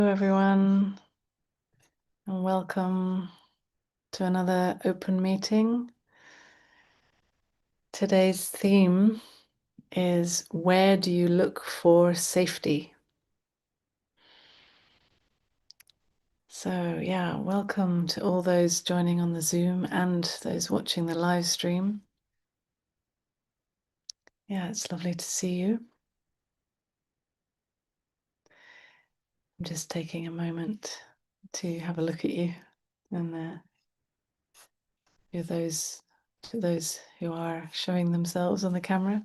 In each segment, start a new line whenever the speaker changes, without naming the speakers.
Hello, everyone, and welcome to another open meeting. Today's theme is where do you look for safety? So, yeah, welcome to all those joining on the Zoom and those watching the live stream. Yeah, it's lovely to see you. I'm just taking a moment to have a look at you and to those who are showing themselves on the camera.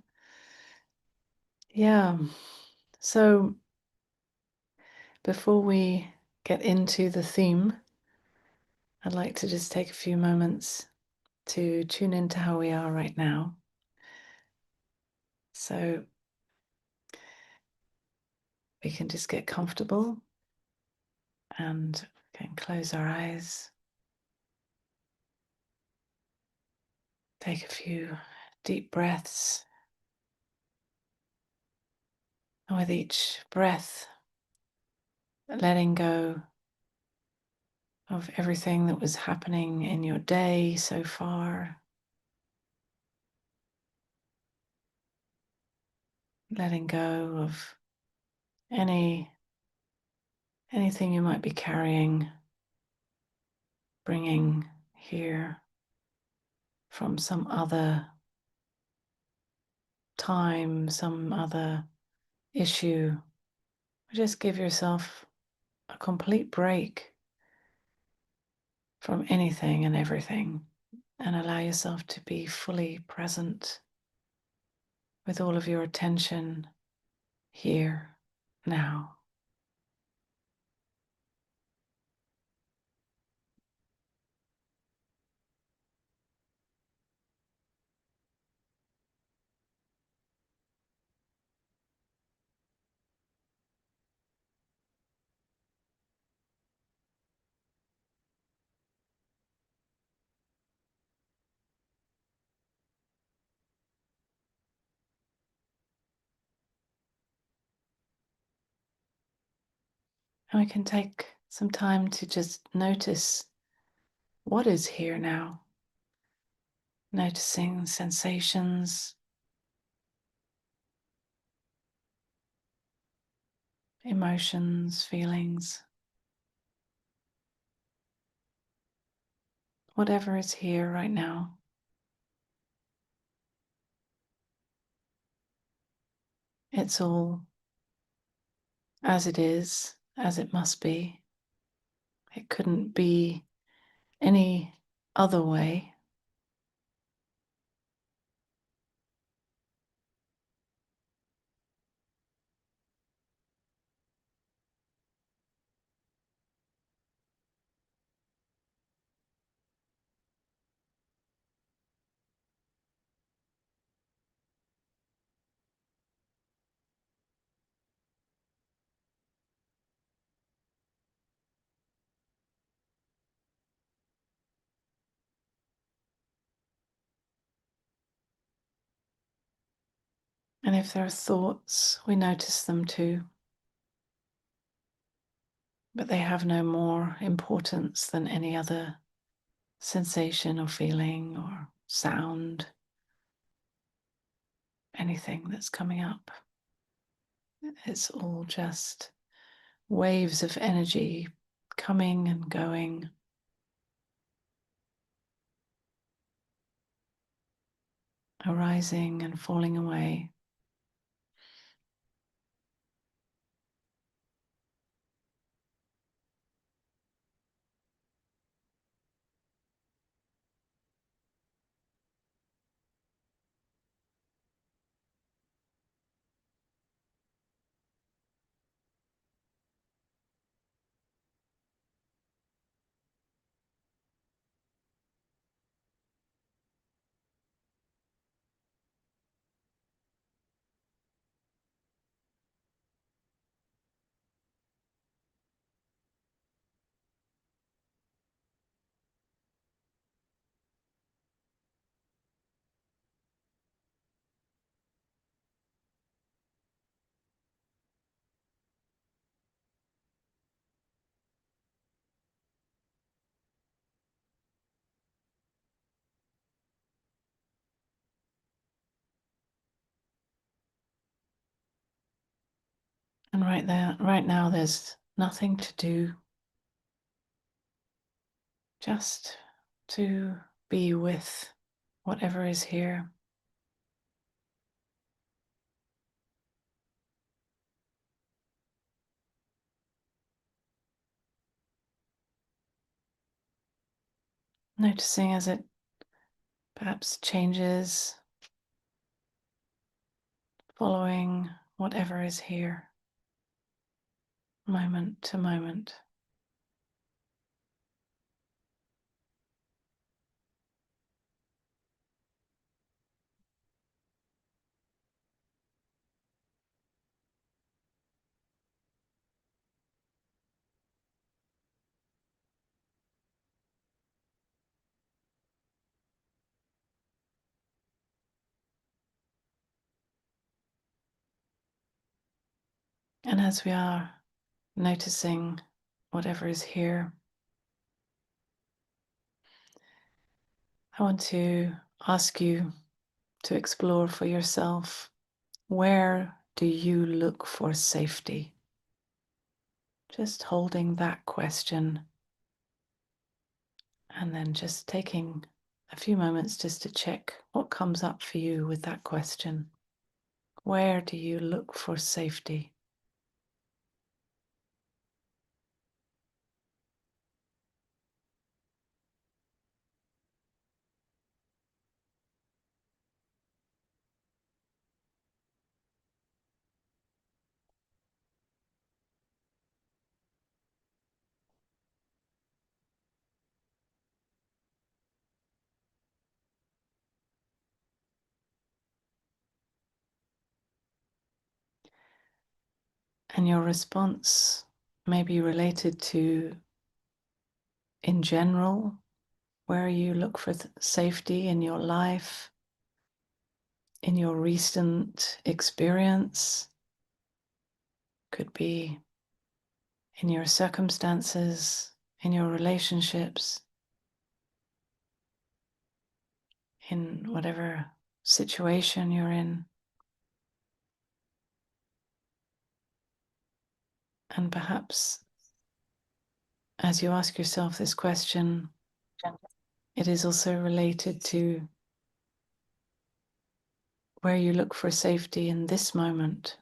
Yeah, so before we get into the theme, I'd like to just take a few moments to tune into how we are right now. So we can just get comfortable and can close our eyes. Take a few deep breaths. And with each breath, letting go of everything that was happening in your day so far. Letting go of anything you might be carrying, bringing here from some other time, some other issue. Just give yourself a complete break from anything and everything and allow yourself to be fully present with all of your attention here now. And we can take some time to just notice what is here now, noticing sensations, emotions, feelings, whatever is here right now. It's all as it is, as it must be. It couldn't be any other way. And if there are thoughts, we notice them too. But they have no more importance than any other sensation or feeling or sound, anything that's coming up. It's all just waves of energy coming and going, arising and falling away. And right now, there's nothing to do, just to be with whatever is here. Noticing as it perhaps changes, following whatever is here, moment to moment. And as we are noticing whatever is here, I want to ask you to explore for yourself, where do you look for safety? Just holding that question and then just taking a few moments just to check what comes up for you with that question. Where do you look for safety? And your response may be related to, in general, where you look for safety in your life, in your recent experience. Could be in your circumstances, in your relationships, in whatever situation you're in. And perhaps as you ask yourself this question, it is also related to where you look for safety in this moment.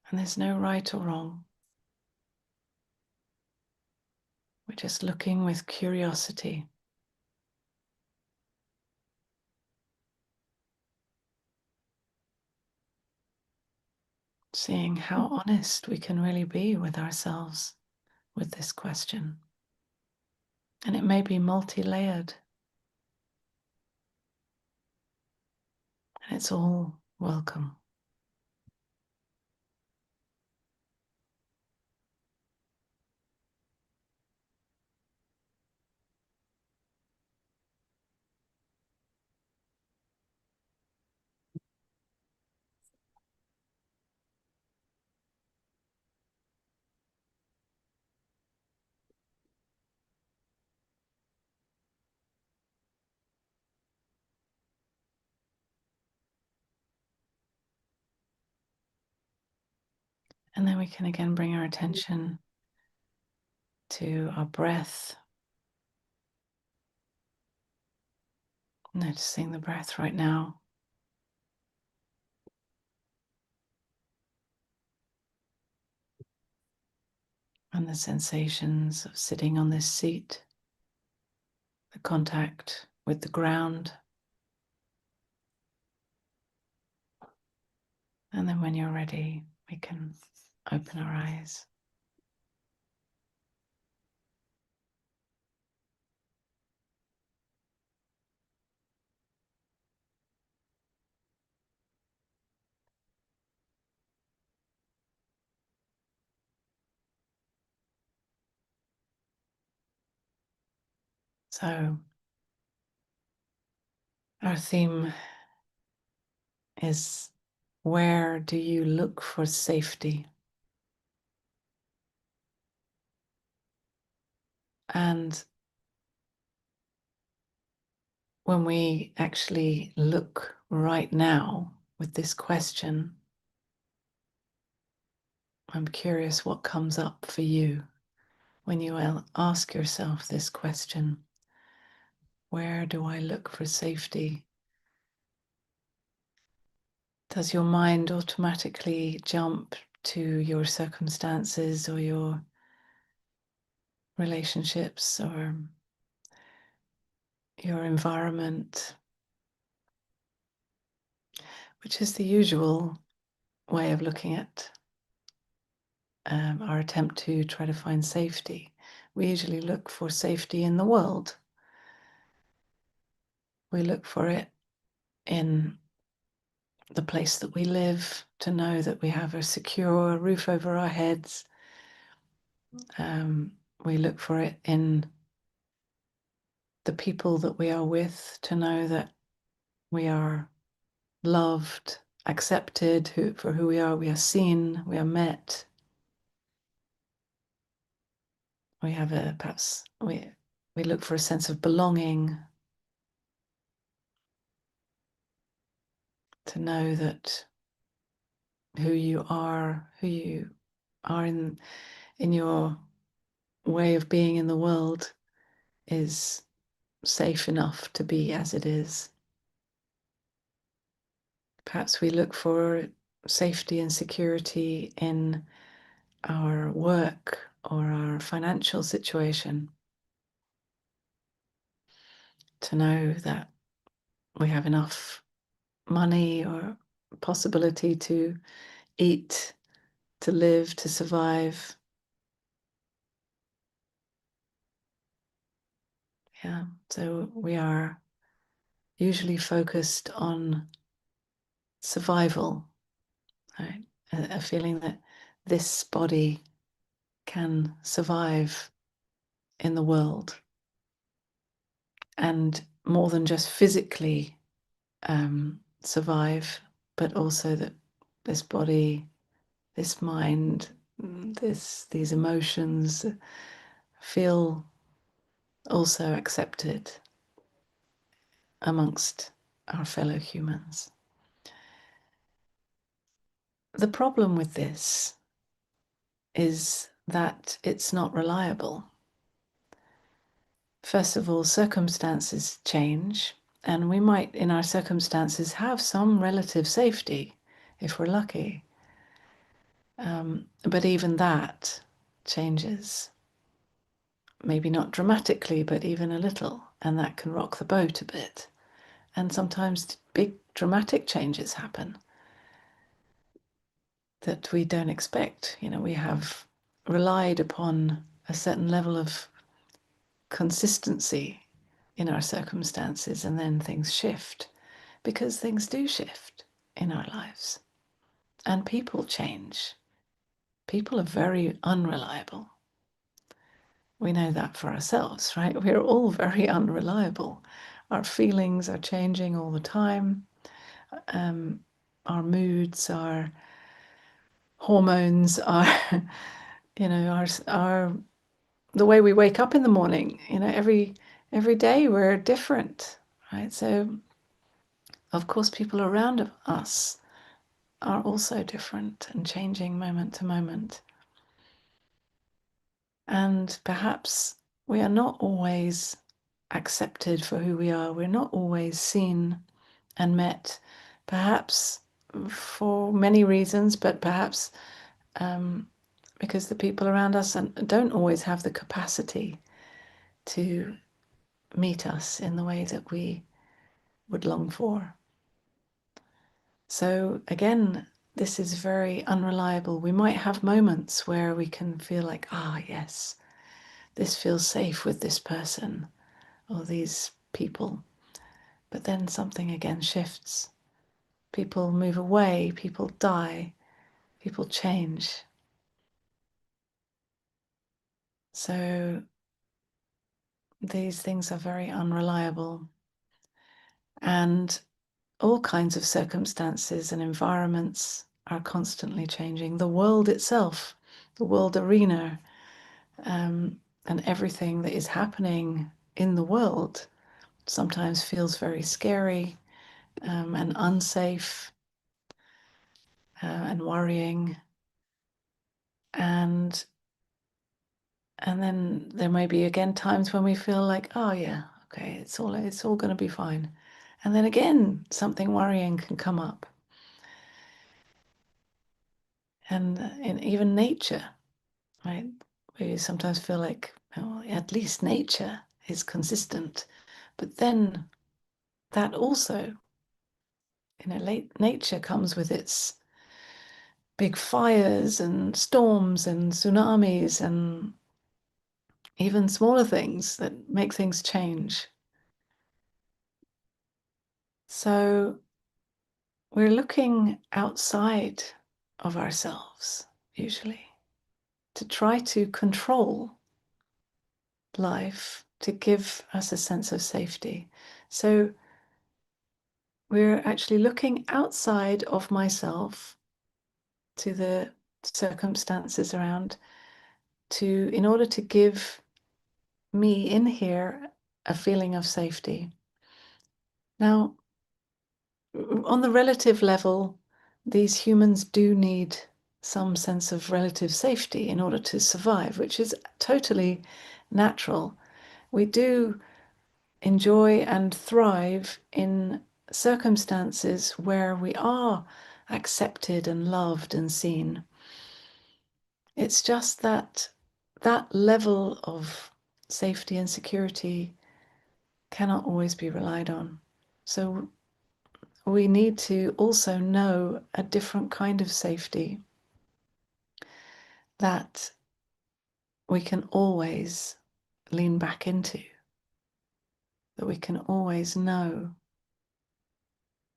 And there's no right or wrong. We're just looking with curiosity, seeing how honest we can really be with ourselves with this question. And it may be multi-layered, and it's all welcome. And then we can again bring our attention to our breath, noticing the breath right now. And the sensations of sitting on this seat, the contact with the ground. And then when you're ready, we can open our eyes. So our theme is, where do you look for safety? And when we actually look right now with this question, I'm curious what comes up for you when you ask yourself this question. Where do I look for safety? Does your mind automatically jump to your circumstances or your relationships or your environment, which is the usual way of looking at our attempt to try to find safety? We usually look for safety in the world. We look for it in the place that we live, to know that we have a secure roof over our heads. We look for it in the people that we are with, to know that we are loved, accepted for who we are seen, we are met. We have perhaps we look for a sense of belonging, to know that who you are in your way of being in the world is safe enough to be as it is. Perhaps we look for safety and security in our work or our financial situation, to know that we have enough money or possibility to eat, to live, to survive. Yeah, so we are usually focused on survival, right? A feeling that this body can survive in the world, and more than just physically survive, but also that this body, this mind, these emotions feel also accepted amongst our fellow humans. The problem with this is that it's not reliable. First of all, circumstances change, and we might, in our circumstances, have some relative safety if we're lucky. But even that changes. Maybe not dramatically, but even a little, and that can rock the boat a bit. And sometimes big dramatic changes happen that we don't expect. We have relied upon a certain level of consistency in our circumstances, and then things shift, because things do shift in our lives, and people change. People are very unreliable. We know that for ourselves, right? We're all very unreliable. Our feelings are changing all the time. Our moods, our hormones, our the way we wake up in the morning. Every day we're different, right? So, of course, people around us are also different and changing moment to moment. And perhaps we are not always accepted for who we are. We're not always seen and met, perhaps for many reasons, but perhaps because the people around us don't always have the capacity to meet us in the way that we would long for. So again, this is very unreliable. We might have moments where we can feel like, yes, this feels safe with this person or these people. But then something again shifts. People move away, people die, people change. So these things are very unreliable. And all kinds of circumstances and environments are constantly changing. The world itself, the world arena, and everything that is happening in the world sometimes feels very scary and unsafe and worrying. And then there may be again times when we feel like, oh yeah, okay, it's all going to be fine. And then again, something worrying can come up. And in even nature, right? We sometimes feel like, oh, at least nature is consistent. But then that also, nature comes with its big fires and storms and tsunamis and even smaller things that make things change. So we're looking outside of ourselves, usually, to try to control life, to give us a sense of safety. So we're actually looking outside of myself to the circumstances around in order to give me in here a feeling of safety. Now, on the relative level, these humans do need some sense of relative safety in order to survive, which is totally natural. We do enjoy and thrive in circumstances where we are accepted and loved and seen. It's just that that level of safety and security cannot always be relied on. So we need to also know a different kind of safety that we can always lean back into, that we can always know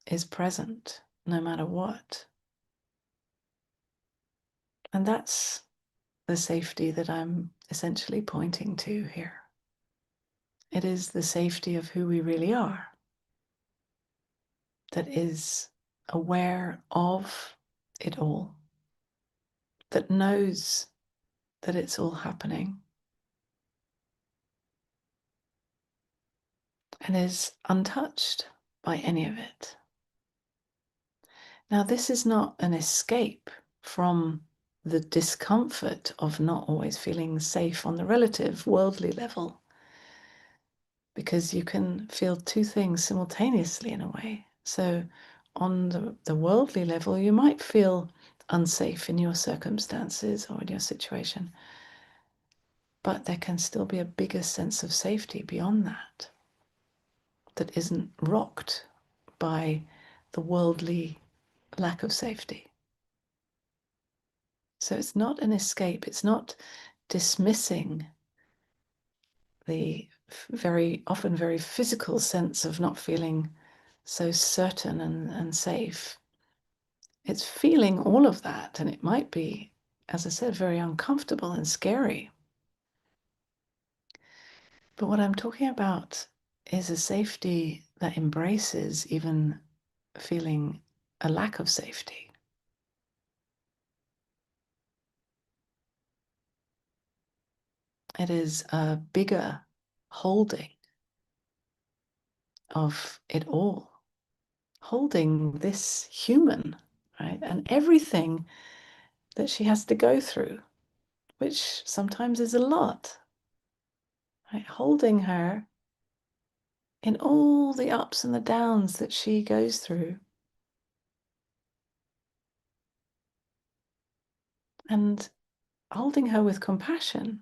is present no matter what. And that's the safety that I'm essentially pointing to here. It is the safety of who we really are, that is aware of it all, that knows that it's all happening, and is untouched by any of it. Now, this is not an escape from the discomfort of not always feeling safe on the relative worldly level, because you can feel two things simultaneously in a way. So, on the worldly level, you might feel unsafe in your circumstances or in your situation, but there can still be a bigger sense of safety beyond that, that isn't rocked by the worldly lack of safety. So it's not an escape, it's not dismissing the very often very physical sense of not feeling so certain and safe. It's feeling all of that, and it might be, as I said, very uncomfortable and scary. But what I'm talking about is a safety that embraces even feeling a lack of safety. It is a bigger holding of it all, holding this human, right? And everything that she has to go through, which sometimes is a lot, right? Holding her in all the ups and the downs that she goes through. And holding her with compassion,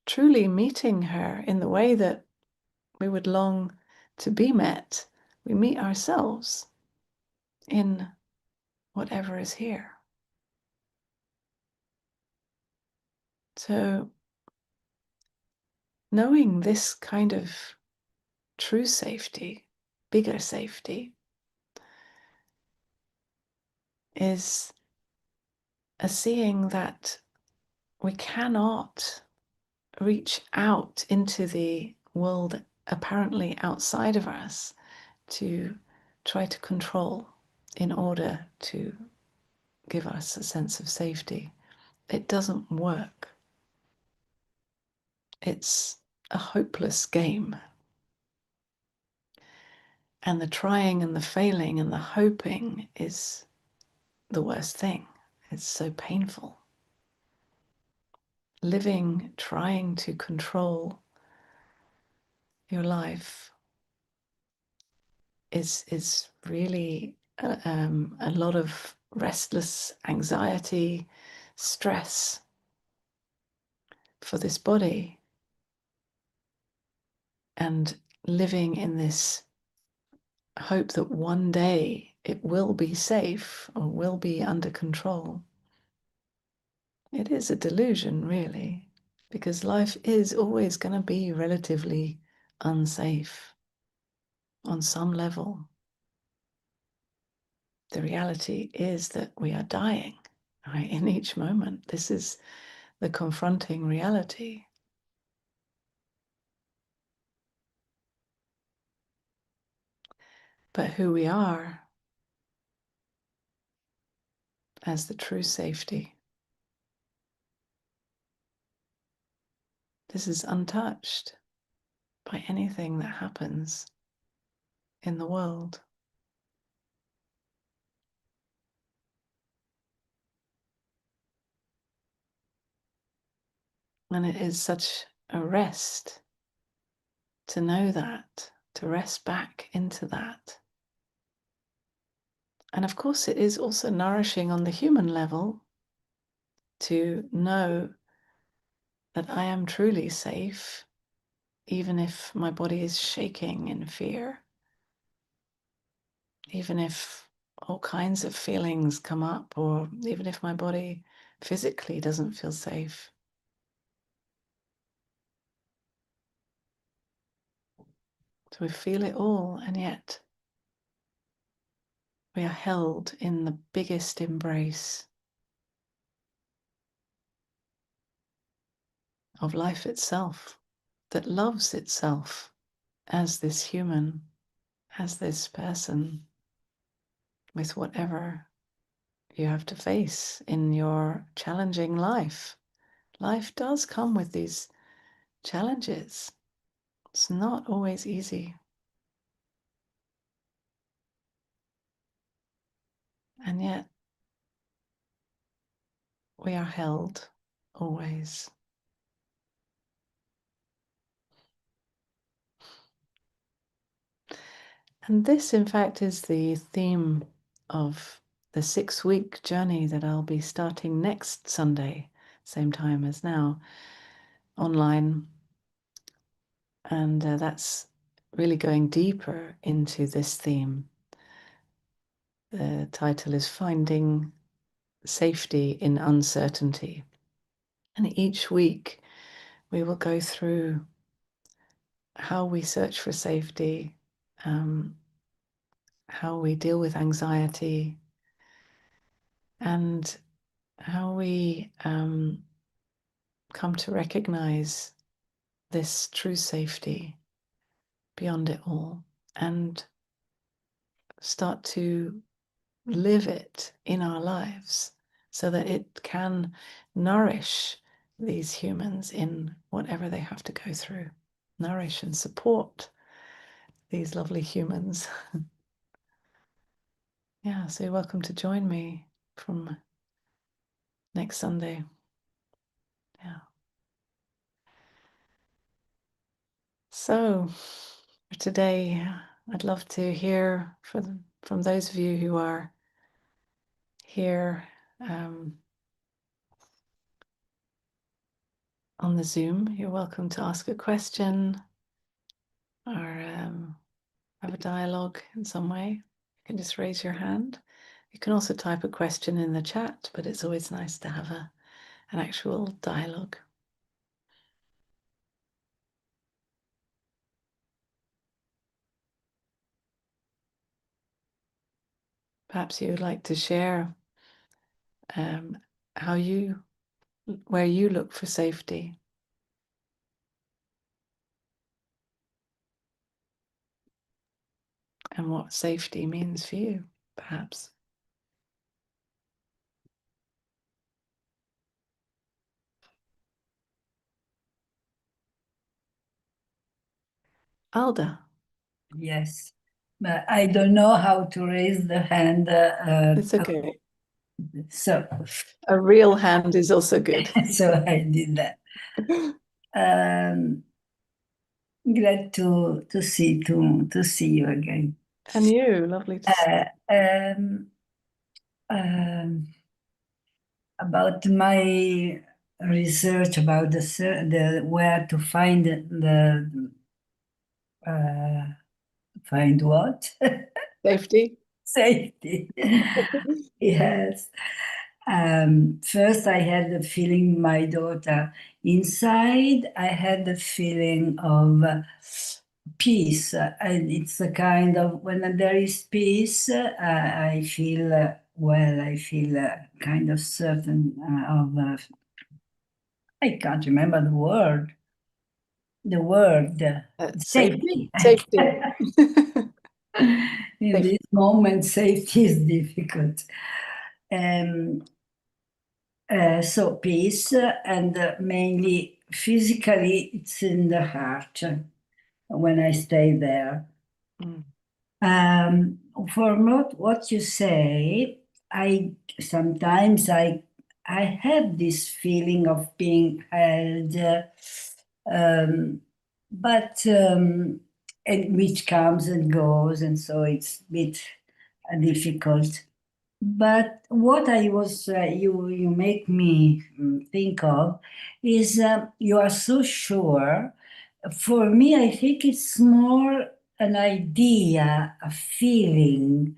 truly meeting her in the way that we would long to be met. We meet ourselves in whatever is here. So, knowing this kind of true safety, bigger safety, is a seeing that we cannot reach out into the world apparently outside of us to try to control in order to give us a sense of safety. It doesn't work. it's a hopeless game. And the trying and the failing and the hoping is the worst thing. It's so painful. Living, trying to control your life is really a lot of restless anxiety, stress for this body, and living in this hope that one day it will be safe or will be under control. It is a delusion, really, because life is always going to be relatively unsafe on some level. The reality is that we are dying, right, in each moment. This is the confronting reality. But who we are as the true safety, this is untouched by anything that happens in the world. And it is such a rest to know that, to rest back into that. And of course, it is also nourishing on the human level to know that I am truly safe, even if my body is shaking in fear, even if all kinds of feelings come up, or even if my body physically doesn't feel safe. So we feel it all, and yet we are held in the biggest embrace of life itself, that loves itself as this human, as this person, with whatever you have to face in your challenging life. Life does come with these challenges. It's not always easy. And yet, we are held always. And this, in fact, is the theme of the 6-week journey that I'll be starting next Sunday, same time as now, online. And that's really going deeper into this theme. The title is Finding Safety in Uncertainty. And each week we will go through how we search for safety, how we deal with anxiety, and how we come to recognize this true safety beyond it all and start to live it in our lives so that it can nourish these humans in whatever they have to go through, nourish and support these lovely humans. Yeah, so you're welcome to join me from next Sunday. Yeah. So for today, I'd love to hear from those of you who are here on the Zoom. You're welcome to ask a question or have a dialogue in some way. You can just raise your hand. You can also type a question in the chat, but it's always nice to have an actual dialogue. Perhaps you would like to share how where you look for safety. And what safety means for you, perhaps. Alda.
Yes, but I don't know how to raise the hand.
It's okay.
So,
A real hand is also good.
so I did that. Um, Glad to see you again.
And you, lovely to see.
Uh, um, um, about my research about the where to find the find what
Safety.
safety. Yes. First, I had the feeling my daughter. Inside, I had the feeling of peace. And it's a kind of, when there is peace, I feel, well, I feel kind of certain of, I can't remember the word,
Safe,
safety.
safety.
In
Safe.
this moment, safety is difficult. Um, so peace, and mainly physically, it's in the heart when I stay there.
Mm.
Um, for not what you say, I sometimes I have this feeling of being held, but and which comes and goes, and so it's a bit difficult. But what I was you make me think of is you are so sure. For me, I think it's more an idea, a feeling,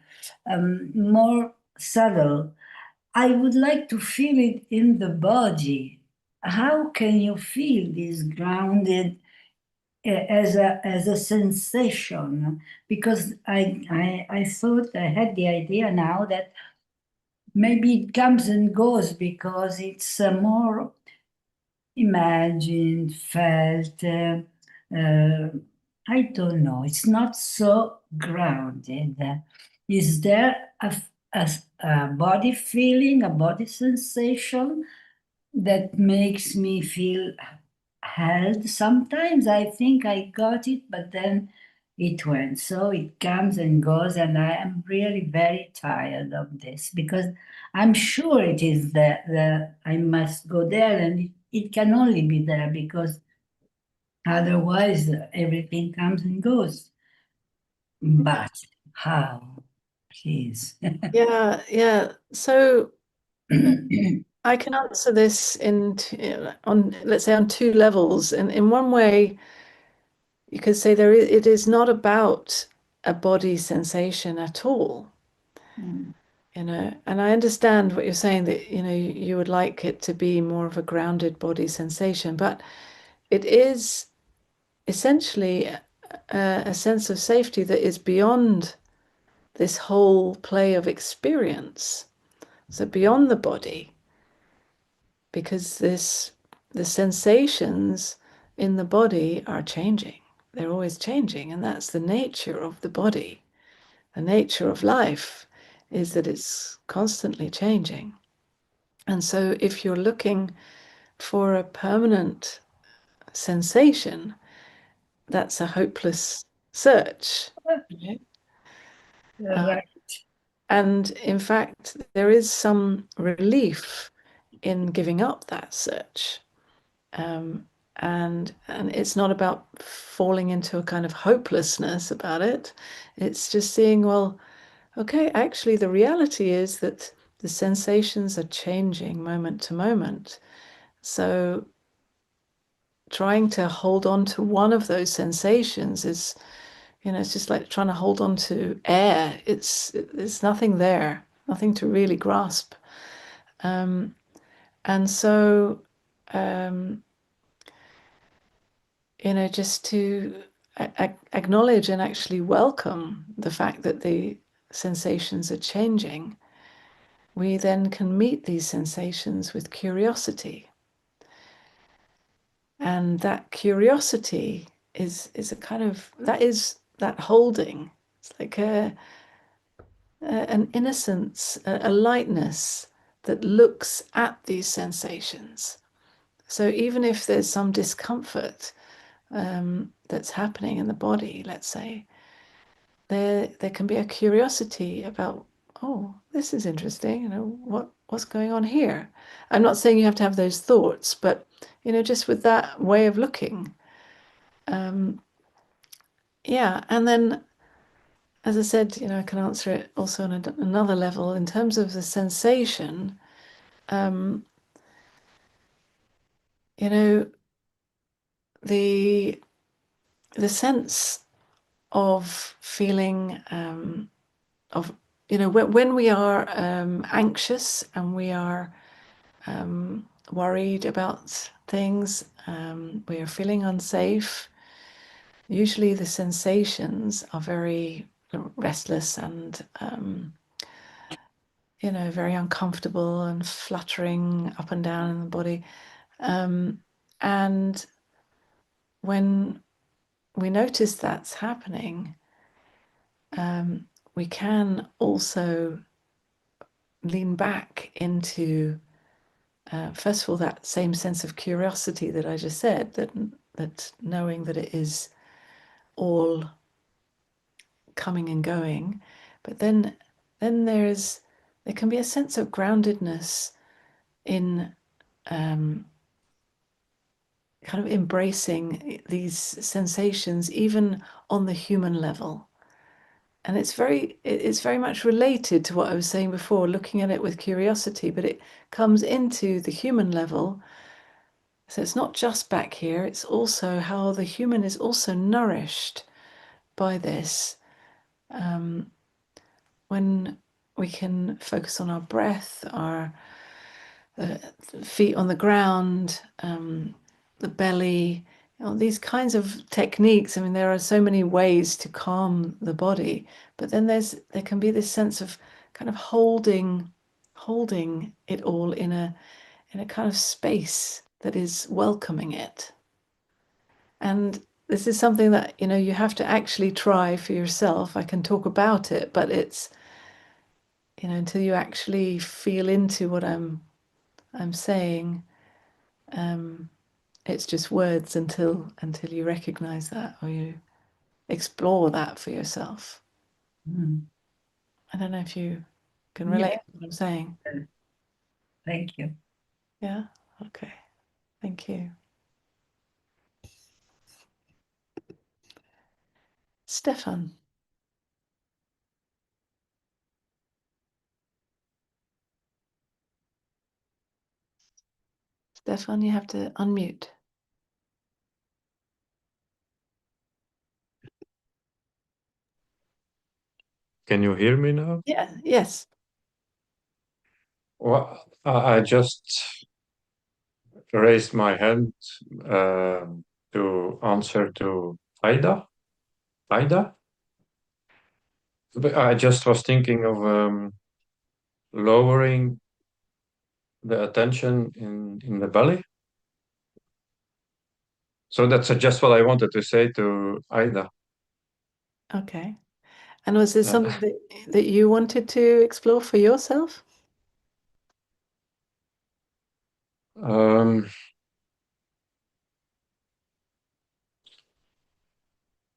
more subtle. I would like to feel it in the body. How can you feel this grounded as a sensation? Because I thought I had the idea now that maybe it comes and goes because it's more imagined, felt. Uh, I don't know. It's not so grounded. Is there a body feeling, a body sensation that makes me feel held? Sometimes I think I got it, but then it went. So it comes and goes, and I am really very tired of this because I'm sure it is the I must go there, and it can only be there because otherwise everything comes and goes. But how? Please.
Yeah, yeah. So I can answer this on, let's say, on two levels. And in one way, you could say it is not about a body sensation at all, And I understand what you're saying, that, you would like it to be more of a grounded body sensation, but it is essentially a sense of safety that is beyond this whole play of experience. So beyond the body, because the sensations in the body are changing. They're always changing, and that's the nature of the body. The nature of life is that it's constantly changing. And so if you're looking for a permanent sensation, that's a hopeless search. Right? Uh,
Right.
and in fact, there is some relief in giving up that search. Um, and it's not about falling into a kind of hopelessness about it. It's just seeing, well, okay, actually, the reality is that the sensations are changing moment to moment. So trying to hold on to one of those sensations is, it's just like trying to hold on to air. There's nothing there, nothing to really grasp. Um, and so, um, just to acknowledge and actually welcome the fact that the sensations are changing, we then can meet these sensations with curiosity. And that curiosity is a kind of, that is that holding. It's like an innocence, a lightness that looks at these sensations. So even if there's some discomfort, that's happening in the body, let's say, there can be a curiosity about, oh, this is interesting, what's going on here. I'm not saying you have to have those thoughts, but just with that way of looking. Yeah, and then, as I said, I can answer it also on another level in terms of the sensation. um, you know the the sense of feeling, of when we are anxious and we are worried about things, we are feeling unsafe. Usually the sensations are very restless and very uncomfortable and fluttering up and down in the body. And when we notice that's happening, we can also lean back into, first of all, that same sense of curiosity that I just said, that knowing that it is all coming and going, but then there can be a sense of groundedness in, kind of embracing these sensations, even on the human level. And it's very much related to what I was saying before, looking at it with curiosity, but it comes into the human level. So it's not just back here, it's also how the human is also nourished by this. When we can focus on our breath, our feet on the ground, the belly, these kinds of techniques. I mean, there are so many ways to calm the body, but then there can be this sense of kind of holding it all in a kind of space that is welcoming it. And this is something that you have to actually try for yourself. I can talk about it, but it's until you actually feel into what I'm saying, um, it's just words until you recognize that, or you explore that for yourself.
Mm.
I don't know if you can relate
Yeah,
to what I'm saying.
thank you.
Yeah. Okay. Thank you. Stefan. Stefan, you have to unmute.
Can you hear me now?
Yeah. Yes.
Well, I just raised my hand uh, to answer to Ida. Ida? But I just was thinking of lowering the attention in the belly. So that's just what I wanted to say to Ida.
Okay. And was this
Uh,
something that you wanted to explore for yourself?
um,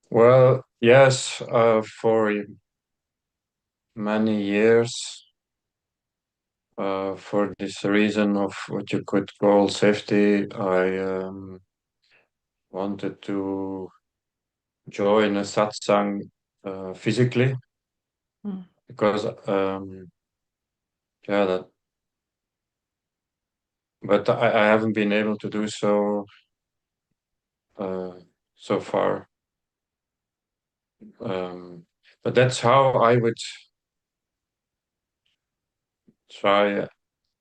well, yes, for many years, for this reason of what you could call safety, I wanted to join a satsang physically
Mm.
because yeah, but I haven't been able to do so uh, so far. But that's how I would try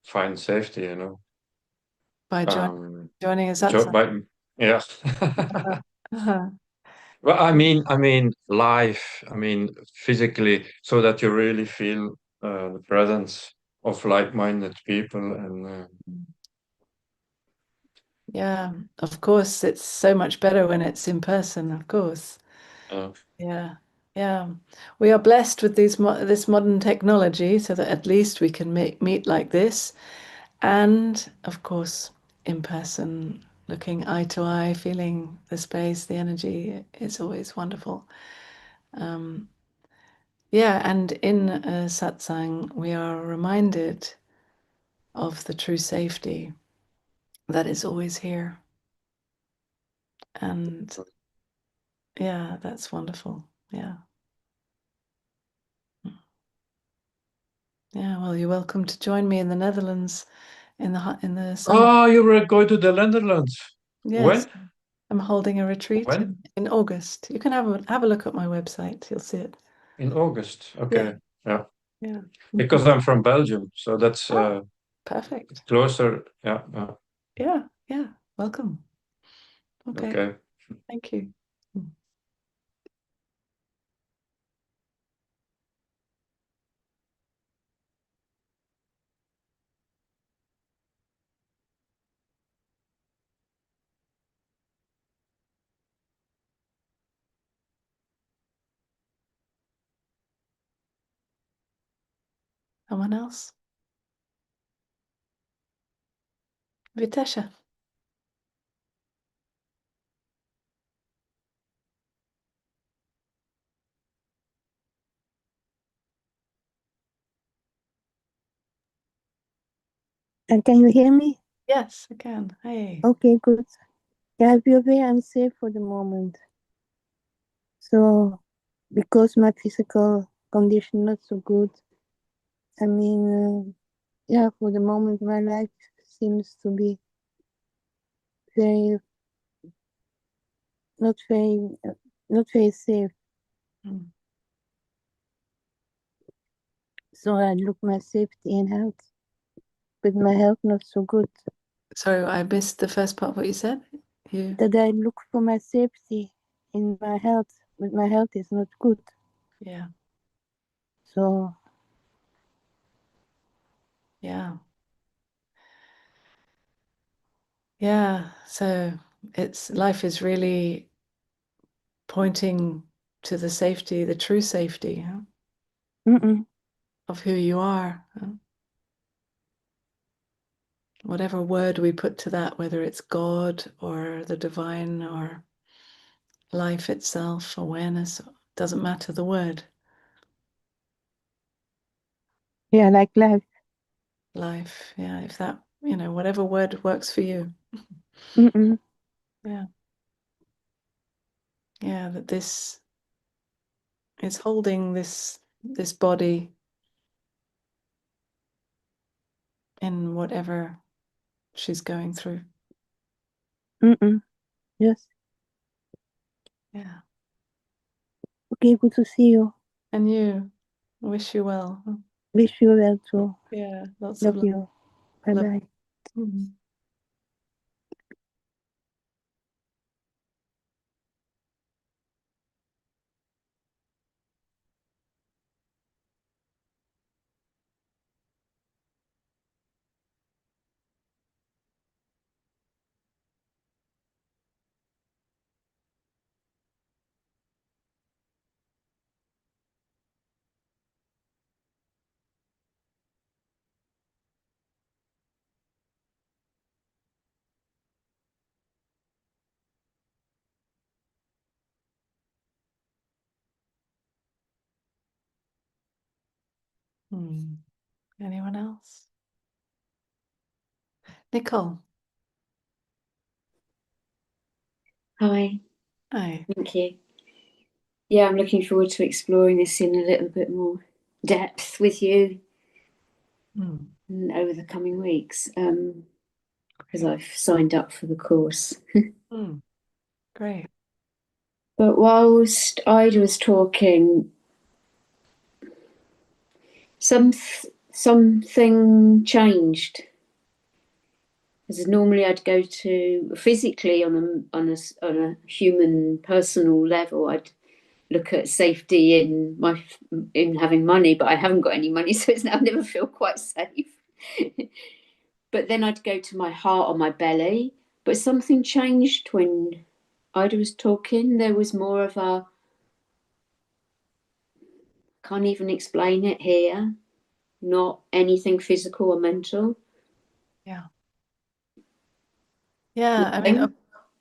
find safety,
By joining a
jo
satsang.
by yeah.
Uh-huh. Uh-huh.
Well, I mean, life. I mean, physically, so that you really feel the presence of like-minded people, and
Yeah, of course, it's so much better when it's in person, of course.
uh,
Yeah, yeah. We are blessed with this modern technology so that at least we can meet like this. And of course, in person, looking eye to eye, feeling the space, the energy. It's always wonderful. Yeah, and in a satsang, we are reminded of the true safety that is always here. And yeah, that's wonderful. Yeah. Yeah, well, you're welcome to join me in the Netherlands in the summer.
Oh, you were going to the Netherlands.
Yes,
When?
I'm holding a retreat
When?
in August. You can have a look at my website. You'll see it.
In August. Okay. Yeah.
Yeah.
Because I'm from Belgium, so that's
Oh, perfect.
closer. Yeah.
Yeah. Welcome. Okay.
Okay.
Thank you. Someone else? Vitesha.
And can you hear me?
Yes, I can. Hey.
Okay, good. Yeah, I feel very unsafe for the moment. So, because my physical condition not so good, I mean, yeah, for the moment my life seems to be very, not very, not very safe.
Mm.
So I look my safety in health, but my health not so good.
Sorry, I missed the first part of what you said.
That I look for my safety in my health, but my health is not good.
Yeah.
So
Yeah. Yeah. So life is really pointing to the safety, the true safety, huh, of who you are. Huh? Whatever word we put to that, whether it's God or the divine or life itself, awareness, doesn't matter the word.
yeah, like life.
Life, yeah, if that, whatever word works for you. Yeah. Yeah, that this is holding this body in whatever she's going through.
Yes.
Yeah.
Okay, good to see you.
And you, wish you well.
Wish you well too.
Yeah, lots of
Love
love.
you. Bye
Love.
bye.
Mhm. Anyone else? Nicole.
Hi,
Hi.
thank you. Yeah, I'm looking forward to exploring this in a little bit more depth with you over the coming weeks, because I've signed up for the course.
Great.
But whilst Ida was talking, something changed. Because normally I'd go to physically on a human personal level, I'd look at safety in having money, but I haven't got any money, so I never feel quite safe. But then I'd go to my heart or my belly. But something changed when Ida was talking. There was more of a, can't even explain it here, not anything physical or mental.
Yeah. Yeah, I mean,
Okay.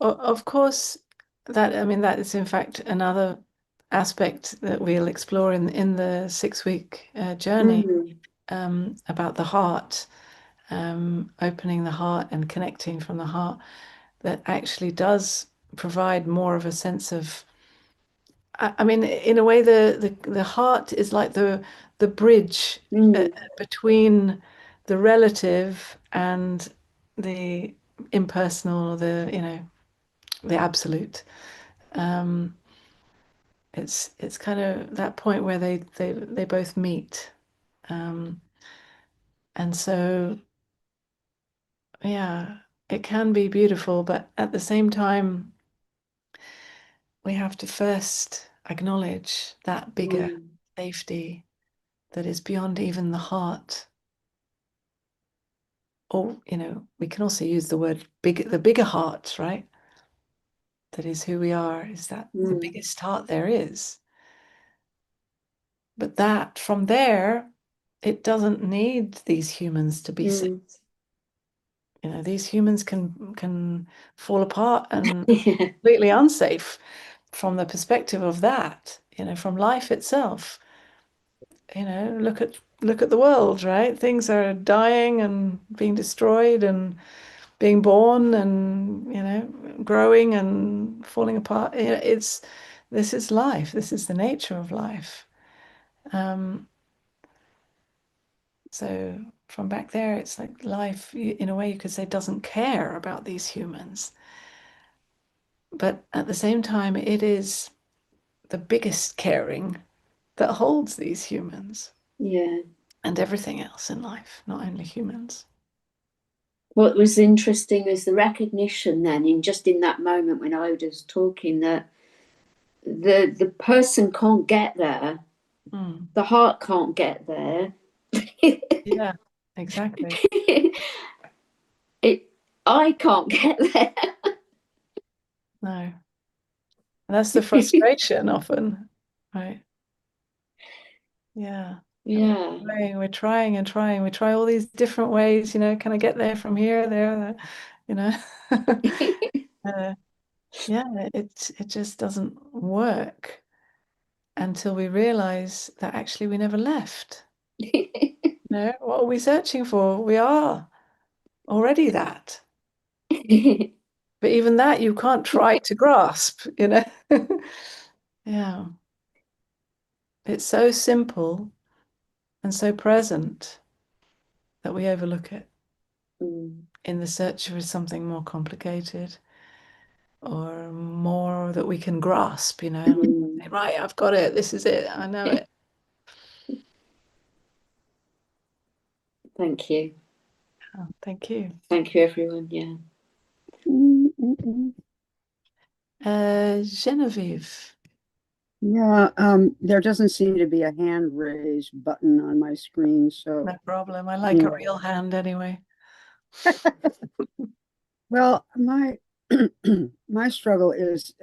of course, that is in fact another aspect that we'll explore in the 6-week journey about the heart, opening the heart and connecting from the heart, that actually does provide more of a sense of, I mean, in a way, the heart is like the bridge between the relative and the impersonal, the absolute. It's kind of that point where they both meet, and so yeah, it can be beautiful, but at the same time, we have to first acknowledge that bigger safety that is beyond even the heart. Or, we can also use the word big, the bigger heart, right? That is who we are, is that the biggest heart there is. But that from there, it doesn't need these humans to be safe. These humans can fall apart and
Yeah.
completely unsafe from the perspective of that, from life itself. Look at the world, right? Things are dying and being destroyed and being born and growing and falling apart. This is life. This is the nature of life. So from back there, it's like life, in a way, you could say, doesn't care about these humans. But at the same time, it is the biggest caring that holds these humans.
Yeah.
And everything else in life, not only humans.
What was interesting is the recognition then, in that moment when I was talking, that the person can't get there, the heart can't get there.
Yeah, exactly.
I can't get there.
No. That's the frustration often, right? Yeah.
Yeah.
We're trying and trying. We try all these different ways, can I get there from here, there, yeah, it just doesn't work until we realize that actually we never left. What are we searching for? We are already that. But even that you can't try to grasp, Yeah. It's so simple and so present that we overlook it in the search for something more complicated or more that we can grasp, Right, I've got it. This is it. I know it.
Thank you.
Oh, thank you.
Thank you, everyone. Yeah.
Genevieve.
Yeah, there doesn't seem to be a hand raise button on my screen, so
No problem. I like a real hand anyway.
well, my my struggle is,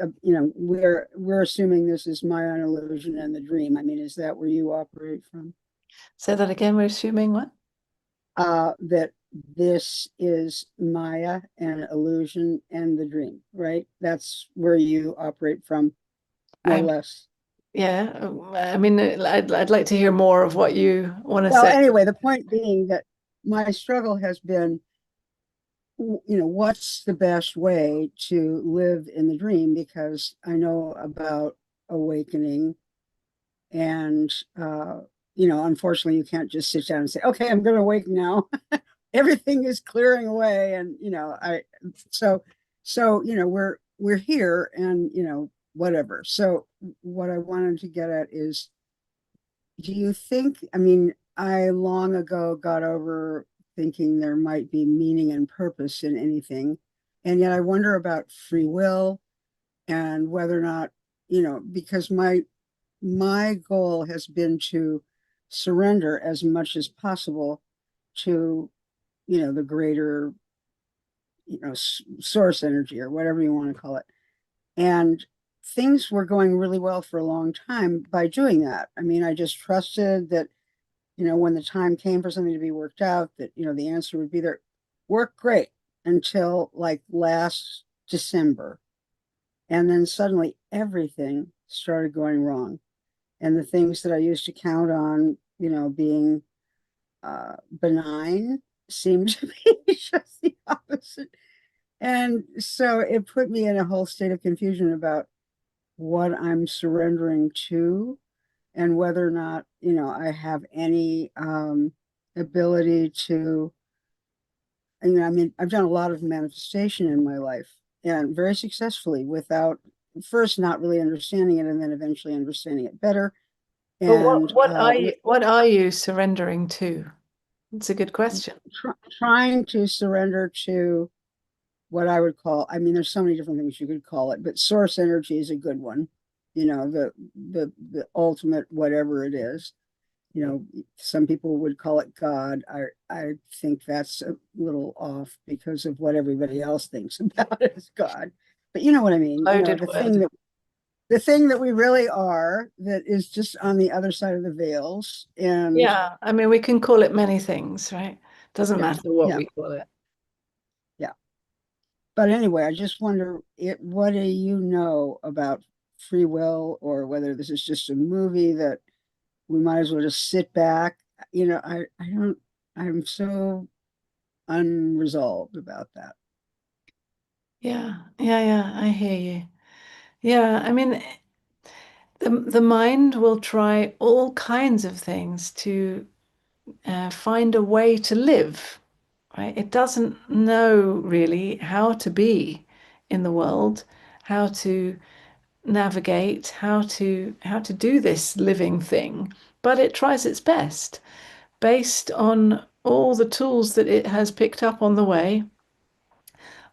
we're assuming this is my own illusion and the dream. I mean, is that where you operate from?
Say that again. We're assuming what?
That this is Maya and illusion and the dream, right? That's where you operate from, more or less.
Yeah. I mean, I'd like to hear more of what you want to
Well,
say.
anyway, the point being that my struggle has been, what's the best way to live in the dream? Because I know about awakening and, unfortunately you can't just sit down and say, okay, I'm going to awake now. Everything is clearing away. And, we're here and, whatever. So what I wanted to get at is, do you think, I mean, I long ago got over thinking there might be meaning and purpose in anything. And yet I wonder about free will and whether or not, because my goal has been to surrender as much as possible to, the greater, source energy or whatever you want to call it. And things were going really well for a long time by doing that. I mean, I just trusted that, when the time came for something to be worked out, that, the answer would be there. Worked great. until like last December. And then suddenly everything started going wrong. And the things that I used to count on, being benign seemed to be just the opposite. And so it put me in a whole state of confusion about what I'm surrendering to and whether or not, I have any ability to, I mean, I've done a lot of manifestation in my life and very successfully without first not really understanding it and then eventually understanding it better.
But
And
what are you surrendering to? It's a good question.
trying to surrender to what I would call, I mean, there's so many different things you could call it, but source energy is a good one. The ultimate whatever it is. Some people would call it God. I think that's a little off because of what everybody else thinks about it as God. But you know what I mean?
Loaded word.
The thing that we really are, that is just on the other side of the veils. And
Yeah, I mean, we can call it many things, right? Doesn't
Yeah,
matter what
yeah.
we call it.
Yeah. But anyway, I just wonder what do you know about free will, or whether this is just a movie that we might as well just sit back. I don't, I'm so unresolved about that.
Yeah, I hear you. Yeah, I mean, the mind will try all kinds of things to find a way to live, right? It doesn't know really how to be in the world, how to navigate, how to do this living thing, but it tries its best based on all the tools that it has picked up on the way,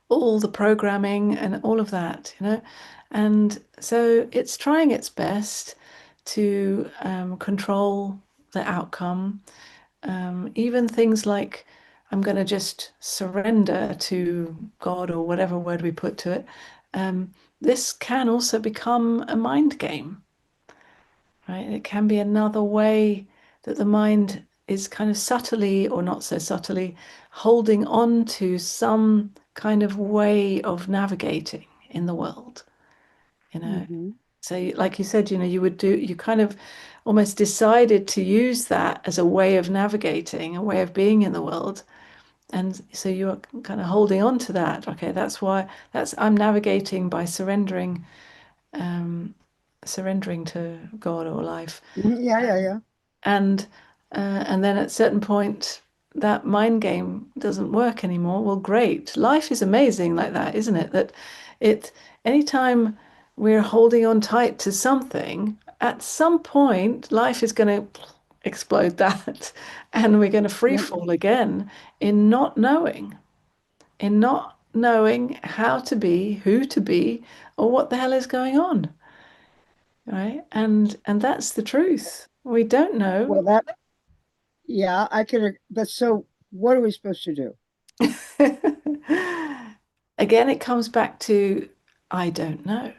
all the programming and all of that, and so it's trying its best to control the outcome. Even things like, I'm going to just surrender to God, or whatever word we put to it. This can also become a mind game, right? It can be another way that the mind is kind of subtly, or not so subtly, holding on to some kind of way of navigating in the world,
Mm-hmm.
So like you said, you kind of almost decided to use that as a way of navigating, a way of being in the world. And so you're kind of holding on to that. Okay, I'm navigating by surrendering to God or life.
Yeah.
And and then at a certain point, that mind game doesn't work anymore. Well, great. Life is amazing like that, isn't it? That it anytime we're holding on tight to something, at some point, life is going to explode that, and we're going to free
Yep.
fall again in not knowing how to be, who to be, or what the hell is going on. Right? And that's the truth. We don't know.
Well, yeah, I could, but so what are we supposed to do?
Again, it comes back to I don't know.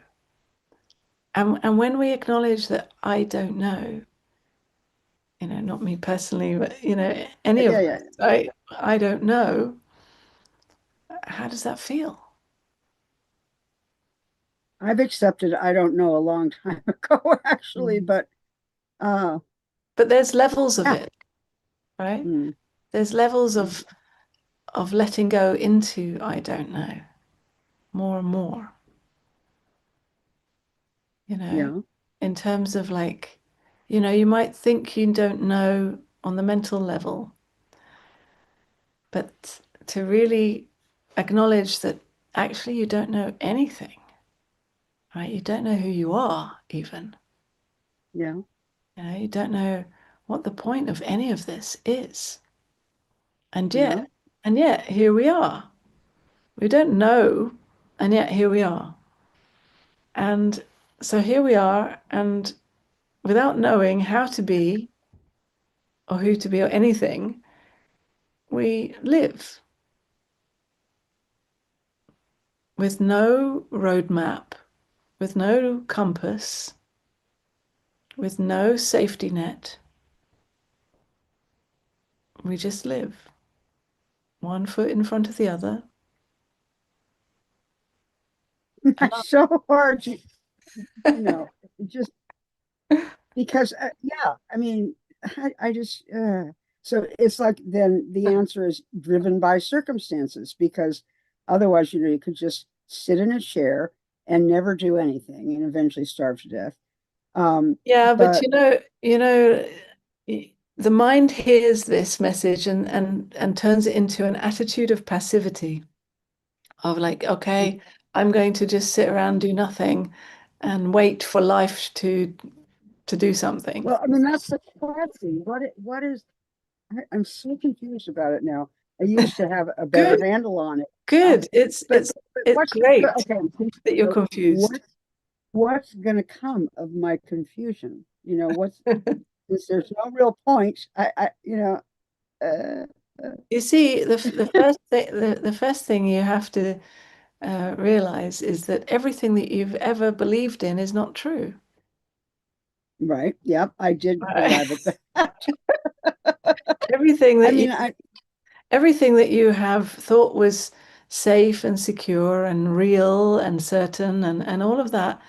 And when we acknowledge that I don't know, not me personally, but any of
Yeah.
us, I don't know, how does that feel?
I've accepted I don't know a long time ago, actually, but uh,
But there's levels of
yeah.
it, right?
Mm.
There's levels of letting go into I don't know, more and more,
Yeah.
in terms of like, you might think you don't know on the mental level, but to really acknowledge that actually you don't know anything, right? You don't know who you are, even.
Yeah.
You don't know what the point of any of this is. And
Yeah.
yet here we are. We don't know, and yet here we are. And so here we are, and without knowing how to be, or who to be, or anything, we live with no roadmap, with no compass, with no safety net. We just live, one foot in front of the other,
so hard to, just because, yeah, I mean, I just, so it's like then the answer is driven by circumstances because otherwise, you could just sit in a chair and never do anything and eventually starve to death.
Yeah, but
But
the mind hears this message and turns it into an attitude of passivity, of like, okay, I'm going to just sit around, do nothing, and wait for life to do something.
well, I mean, that's the question. What is, I'm so confused about it now. I used to have a better
Good,
handle on it.
good.
But
It's
what's
great
okay?
that you're
So
confused.
what's going to come of my confusion? Since there's no real point. Uh,
You see, the first thing you have to realize is that everything that you've ever believed in is not true.
right. Yep. I did
Right.
arrive at that.
Everything
I
that
mean,
everything that you have thought was safe and secure and real and certain and all of that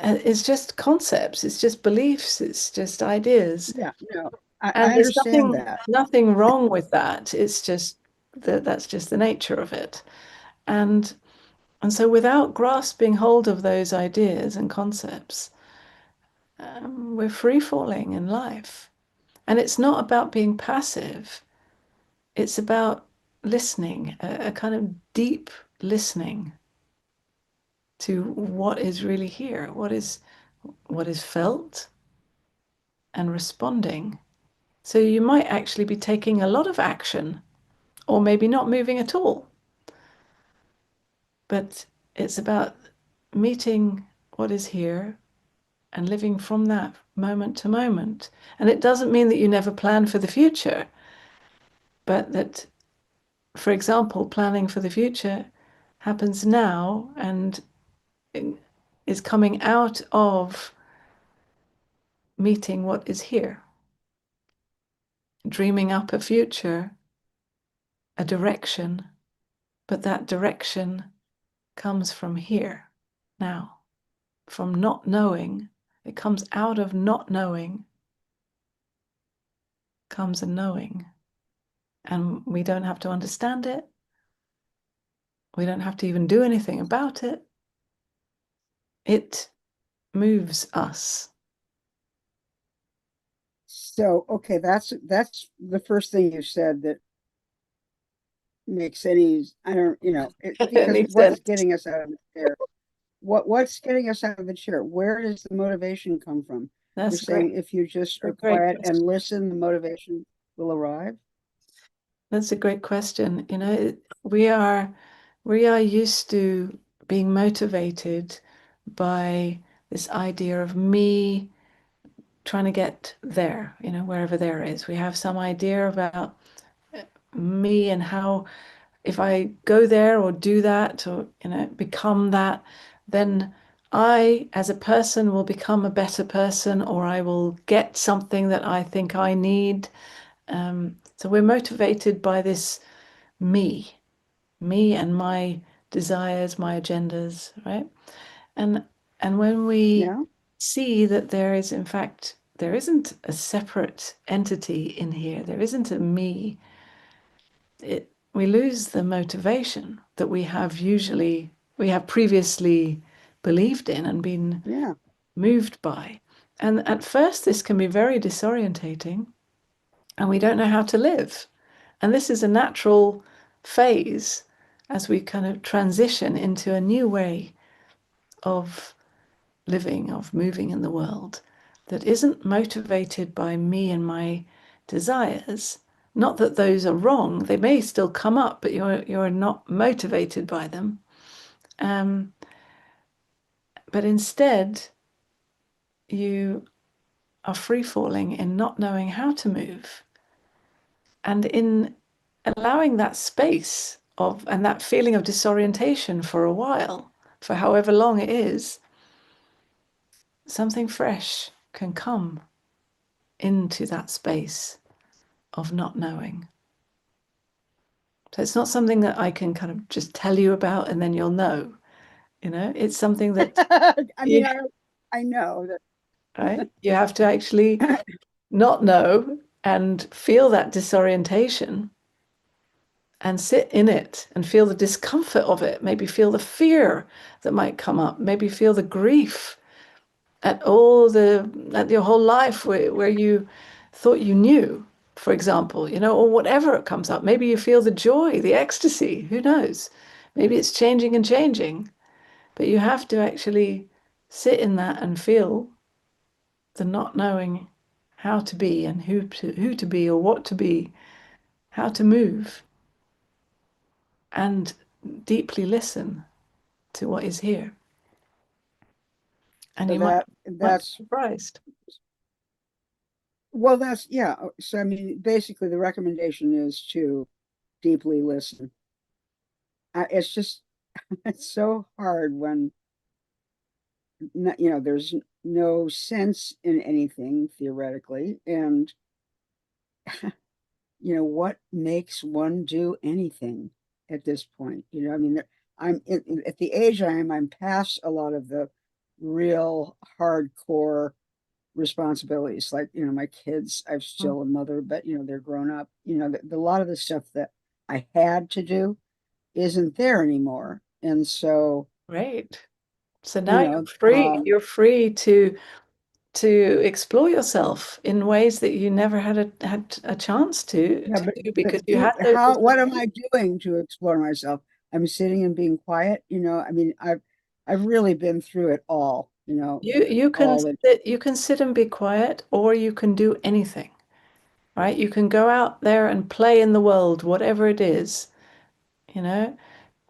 is just concepts. It's just beliefs. It's just ideas.
yeah,
And
I
there's
understand that.
nothing wrong with that. It's just that's just the nature of it. And so without grasping hold of those ideas and concepts, we're free falling in life. And it's not about being passive. It's about listening, a kind of deep listening to what is really here, what is felt, and responding. So you might actually be taking a lot of action, or maybe not moving at all. But it's about meeting what is here and living from that moment to moment. And it doesn't mean that you never plan for the future, but that, for example, planning for the future happens now and is coming out of meeting what is here, dreaming up a future, a direction, but that direction comes from here, now, from not knowing. It comes out of not knowing, comes a knowing. And we don't have to understand it. We don't have to even do anything about it. It moves us.
So, okay, that's the first thing you said that makes any, I don't,
It
because
makes
what's
sense.
getting us out of the chair? What's getting us out of the chair? Where does the motivation come from? You're
That's
saying
great.
if you just are
A great
quiet and
question.
listen, the motivation will arrive?
That's a great question. We are used to being motivated by this idea of me trying to get there, wherever there is. We have some idea about me and how if I go there or do that or become that, then I as a person will become a better person, or I will get something that I think I need. So we're motivated by this me and my desires, my agendas, right? And when we
Yeah.
see that there is, in fact, there isn't a separate entity in here, there isn't a me, we lose the motivation that we have previously believed in and been
Yeah.
moved by. And at first, this can be very disorientating, and we don't know how to live. And this is a natural phase as we kind of transition into a new way of living, of moving in the world that isn't motivated by me and my desires. Not that those are wrong; they may still come up, but you're not motivated by them. Um, but instead, you are free falling in not knowing how to move, and in allowing that space of and that feeling of disorientation for a while, for however long it is, something fresh can come into that space of not knowing. So it's not something that I can kind of just tell you about and then you'll know. It's something that,
I mean,
Yeah.
I know that.
right? You have to actually not know and feel that disorientation and sit in it and feel the discomfort of it, maybe feel the fear that might come up, maybe feel the grief at your whole life where you thought you knew, for example, or whatever it comes up. Maybe you feel the joy, the ecstasy, who knows? Maybe it's changing and changing, but you have to actually sit in that and feel the not knowing how to be and who to be or what to be, how to move, and deeply listen to what is here. And
So
you might be
that's
surprised.
well, that's yeah. So I mean, basically, the recommendation is to deeply listen. It's just it's so hard when there's no sense in anything theoretically, and what makes one do anything at this point? I mean, at the age I am. I'm past a lot of the real hardcore responsibilities, like my kids. I'm still a mother, but they're grown up. A lot of the stuff that I had to do isn't there anymore, and so
Great. So
you
now
know
you're free to explore yourself in ways that you never had a chance to
yeah,
do
but
because you had those
how what am I doing to explore myself? I'm sitting and being quiet. I mean, I've really been through it all. All the
you can sit and be quiet, or you can do anything, right? You can go out there and play in the world, whatever it is, you know,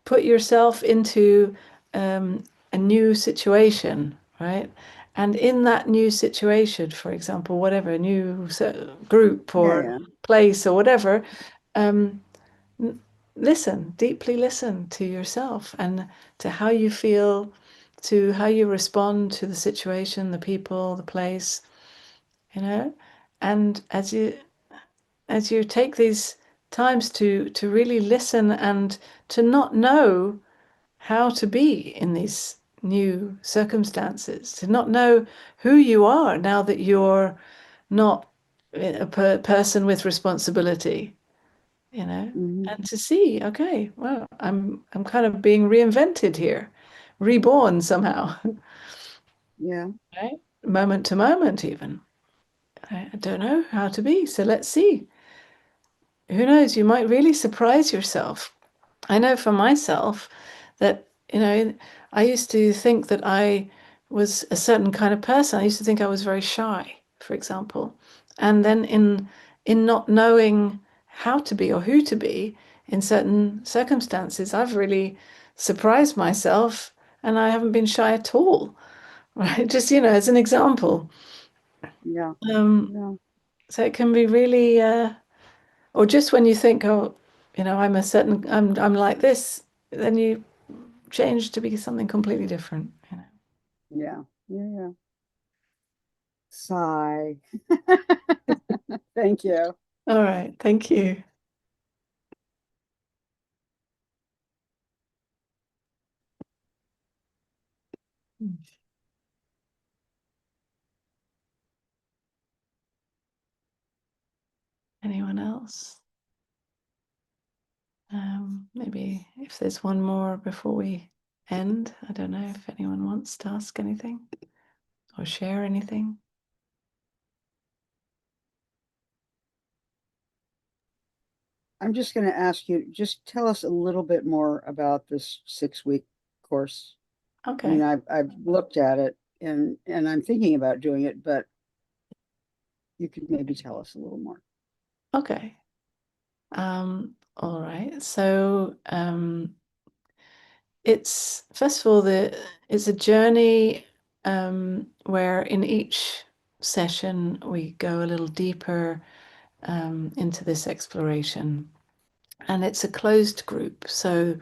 put yourself into a new situation, right? And in that new situation, for example, whatever, a new group
yeah,
or
yeah.
place or whatever, um, listen, deeply listen to yourself and to how you feel, to how you respond to the situation, the people, the place, you know. And as you take these times to really listen and to not know how to be in these new circumstances, to not know who you are now that you're not a person with responsibility,
Hmm.
and to see, okay, well, I'm kind of being reinvented here, reborn somehow,
Yeah,
right? Moment to moment, even. I don't know how to be, so let's see. Who knows? You might really surprise yourself. I know for myself that, I used to think that I was a certain kind of person. I used to think I was very shy, for example. And then in not knowing how to be or who to be in certain circumstances, I've really surprised myself and I haven't been shy at all, right? Just, as an example.
yeah,
Um,
yeah,
so it can be really, or just when you think, oh, I'm like this, then you change to be something completely different.
yeah, yeah, yeah. Sigh. Thank you.
All right, thank you. Anyone else? Maybe if there's one more before we end, I don't know if anyone wants to ask anything or share anything.
I'm just going to ask you, just tell us a little bit more about this 6-week course. I mean,
Okay,
I've looked at it and I'm thinking about doing it, but you could maybe tell us a little more.
okay. All right. So it's first of all it's a journey where in each session we go a little deeper into this exploration. And it's a closed group. So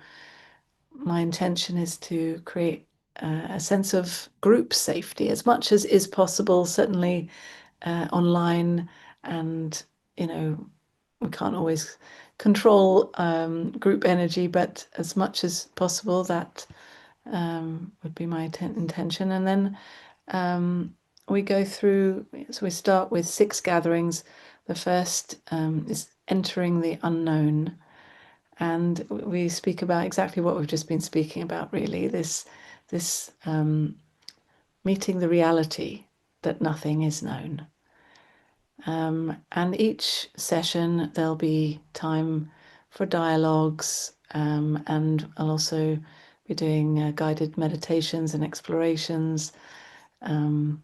my intention is to create a sense of group safety as much as is possible, certainly online. And, we can't always control group energy, but as much as possible, that would be my intention. And then we go through, so we start with 6 gatherings. The first is entering the unknown. And we speak about exactly what we've just been speaking about, really, this meeting the reality that nothing is known. And each session there'll be time for dialogues, and I'll also be doing guided meditations and explorations, and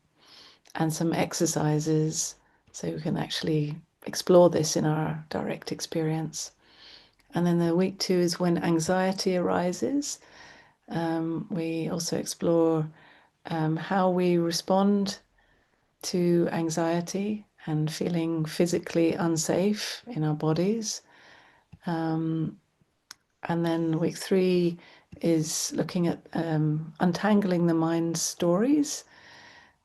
some exercises so we can actually explore this in our direct experience. And then the week 2 is when anxiety arises. We also explore how we respond to anxiety and feeling physically unsafe in our bodies. And then week 3 is looking at untangling the mind's stories.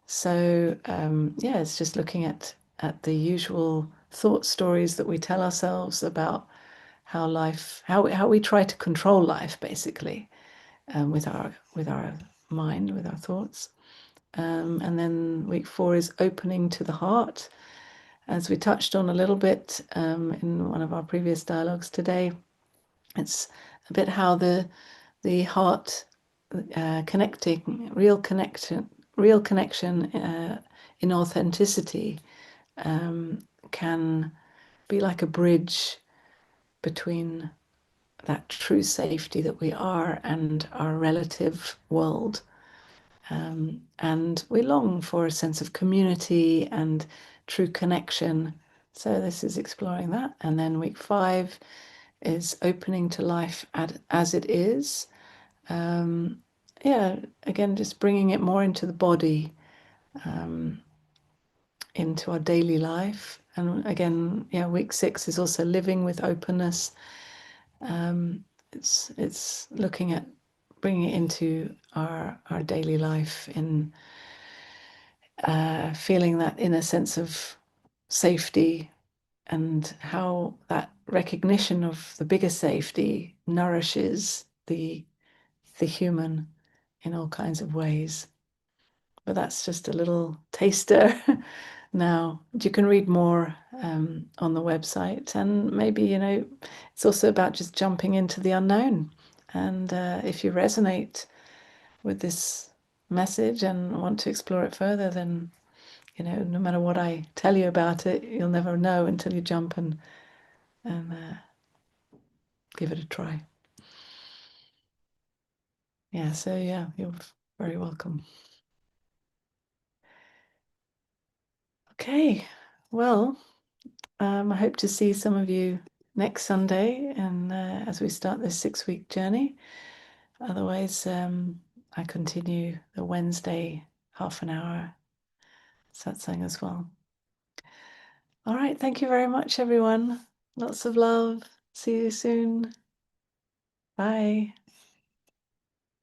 So it's just looking at the usual thought stories that we tell ourselves about how life, how we try to control life, basically, with our mind, with our thoughts. And then week 4 is opening to the heart, as we touched on a little bit in one of our previous dialogues today. It's a bit how the heart connecting, real connection in authenticity can be like a bridge between that true safety that we are and our relative world. And we long for a sense of community and true connection. So this is exploring that. And then week 5 is opening to life as it is. Again, just bringing it more into the body, into our daily life. And again, week 6 is also living with openness. It's looking at bringing it into our daily life in feeling that inner sense of safety, and how that recognition of the bigger safety nourishes the human in all kinds of ways. But that's just a little taster. Now you can read more on the website, and maybe it's also about just jumping into the unknown. And if you resonate with this message and want to explore it further, then no matter what I tell you about it, you'll never know until you jump and give it a try. So you're very welcome. Okay, well, I hope to see some of you next Sunday, and as we start this 6-week journey. Otherwise, I continue the Wednesday half an hour satsang as well. All right, thank you very much, everyone. Lots of love. See you soon. Bye.